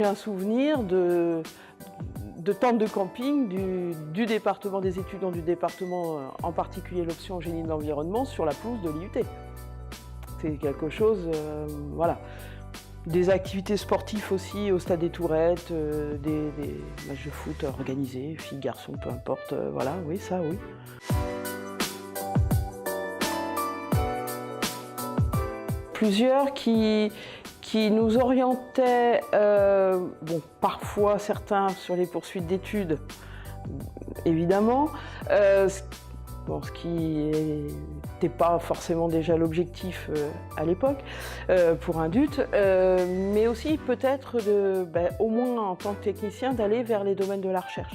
J'ai un souvenir de tentes de camping du département des étudiants du département, en particulier l'option génie de l'environnement, sur la pelouse de l'IUT. C'est quelque chose, voilà. Des activités sportives aussi au Stade des Tourettes, des matchs de foot organisés, filles, garçons, peu importe, voilà, oui, ça, oui. Plusieurs qui nous orientaient, bon, parfois certains sur les poursuites d'études, évidemment, bon, ce qui n'était pas forcément déjà l'objectif à l'époque pour un DUT, mais aussi peut-être, au moins en tant que technicien, d'aller vers les domaines de la recherche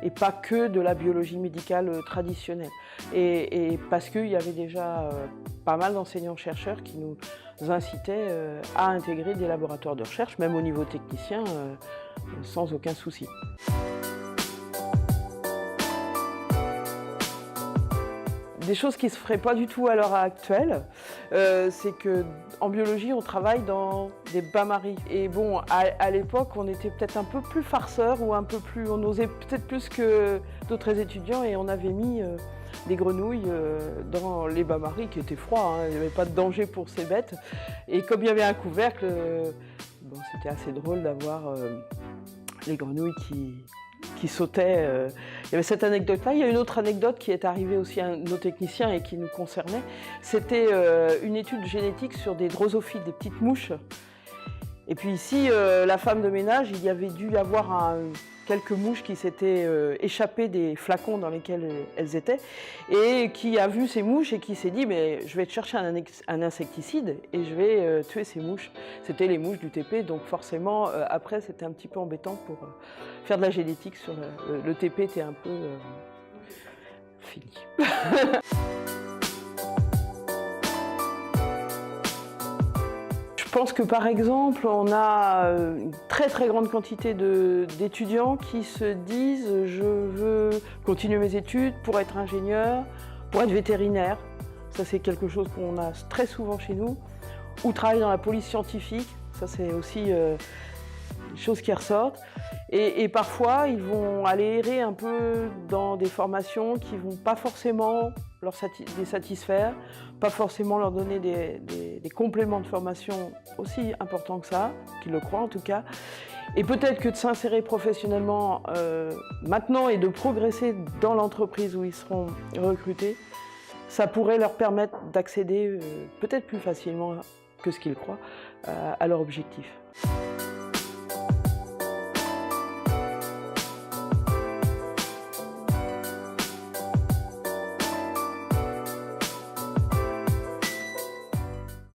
et pas que de la biologie médicale traditionnelle. Et parce qu'il y avait déjà pas mal d'enseignants-chercheurs qui nous incitaient à intégrer des laboratoires de recherche, même au niveau technicien, sans aucun souci. Des choses qui ne se feraient pas du tout à l'heure actuelle, c'est qu'en biologie, on travaille dans des bains-maries. Et bon, à l'époque, on était peut-être un peu plus farceurs ou un peu plus, on osait peut-être plus que d'autres étudiants et on avait mis des grenouilles dans les bains-maries qui étaient froids, hein, il n'y avait pas de danger pour ces bêtes. Et comme il y avait un couvercle, bon, c'était assez drôle d'avoir les grenouilles qui sautaient. Il y avait cette anecdote-là. Il y a une autre anecdote qui est arrivée aussi à nos techniciens et qui nous concernait. C'était une étude génétique sur des drosophiles, des petites mouches. Et puis ici, la femme de ménage, il y avait dû y avoir quelques mouches qui s'étaient échappées des flacons dans lesquels elles étaient et qui a vu ces mouches et qui s'est dit mais je vais te chercher un insecticide et je vais tuer ces mouches. C'était les mouches du TP, donc forcément après c'était un petit peu embêtant pour faire de la génétique sur le TP était un peu fini. Je pense que par exemple, on a une très grande quantité d'étudiants qui se disent « je veux continuer mes études pour être ingénieur, pour être vétérinaire ». Ça c'est quelque chose qu'on a très souvent chez nous. Ou travailler dans la police scientifique, ça c'est aussi des choses qui ressortent. Et parfois, ils vont aller errer un peu dans des formations qui ne vont pas forcément les satisfaire, pas forcément leur donner des compléments de formation aussi importants que ça, qu'ils le croient en tout cas. Et peut-être que de s'insérer professionnellement maintenant et de progresser dans l'entreprise où ils seront recrutés, ça pourrait leur permettre d'accéder peut-être plus facilement que ce qu'ils croient à leur objectif.